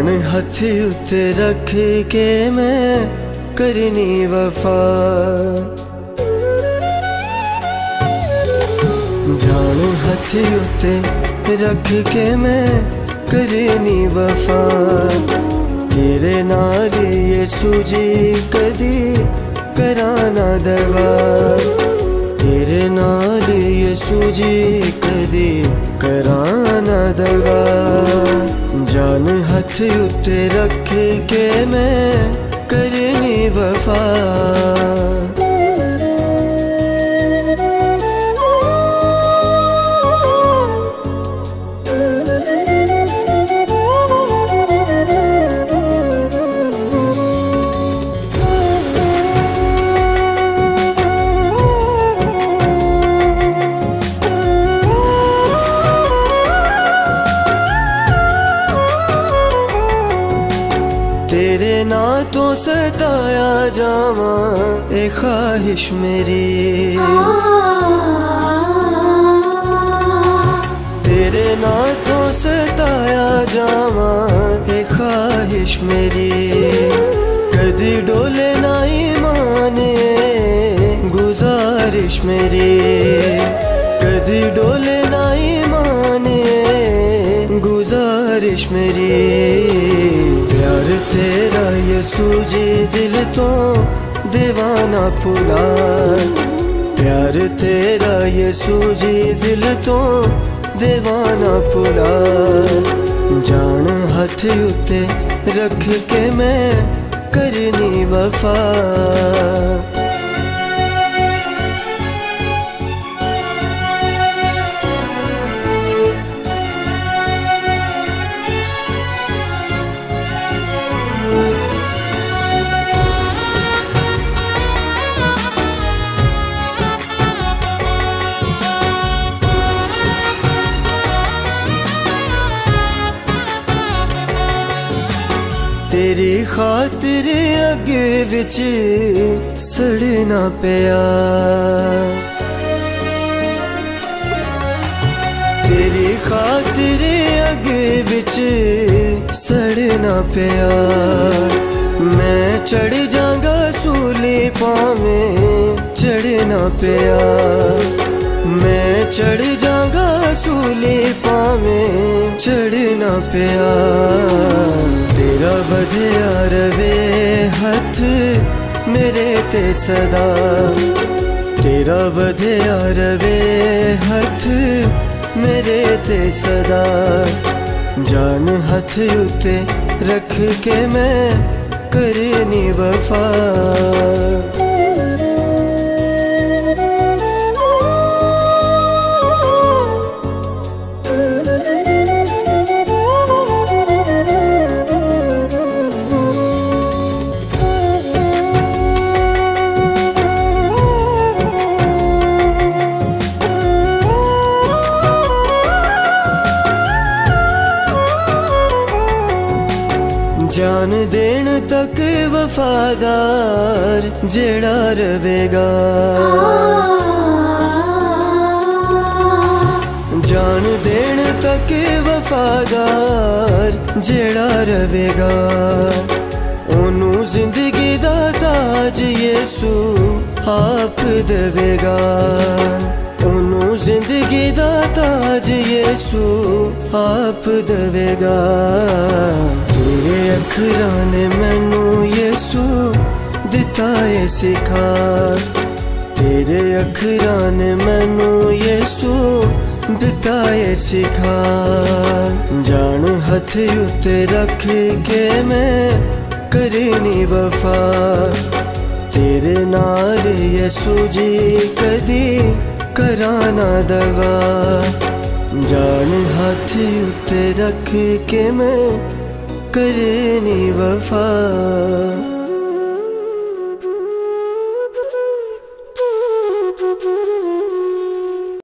जान हथ उत्ते रख के मैं करनी वफा। जान हथ उत्ते रख के मैं करनी वफा। तेरे नाल यीशु जी कदी कराना दगा। तेरे नाल यीशु जी कदी कराना दगा। जान हथ उत्ते रख के मैं करनी वफा। तेरे ना तो सताया जावा ए ख्वाहिश मेरी। तेरे ना तो सताया जावा ए ख्वाहिश मेरी। कदी डोले ना ईमान गुजारिश मेरी। कदी डोले ना ईमान गुजारिश मेरी। प्यार तेरा यीशु जी दिल तो दीवाना पुला। प्यार तेरा यीशु जी दिल तो दीवाना पुला। जान हथ उत्ते रख के मैं करनी वफा। तेरी खातिर अगे विच सड़ना पिया। तेरी खातिर अगे विच सड़ना पिया। मैं चढ़ जागा सूली पावें चढ़ना पिया। मैं चढ़ जागा सूली पावें चढ़ना पिया। तेरा वधिया रवे हथ मेरे ते सदा। तेरा वधिया रवे हथ मेरे ते सदा। जान हथ उत्ते रख के मैं करनी वफा। जान देन तक वफादार जेड़ा रवेगा। जान देन तक वफादार जेड़ा रवेगा। ओनू जिंदगी दा ताज यीशु आप देवेगा। ओनू जिंदगी दा ताज यीशु आप देवेगा। तेरे अखरां ने मैनू यीशु दिता है सिखा। तेरे अखरां ने मैनू यीशु दिता है सिखा। जान हथ उत्ते रख के मैं करनी वफा। तेरे नाल यीशु जी कदी कराना दगा। जान हाथ उत्ते रख के मैं करनी वफा।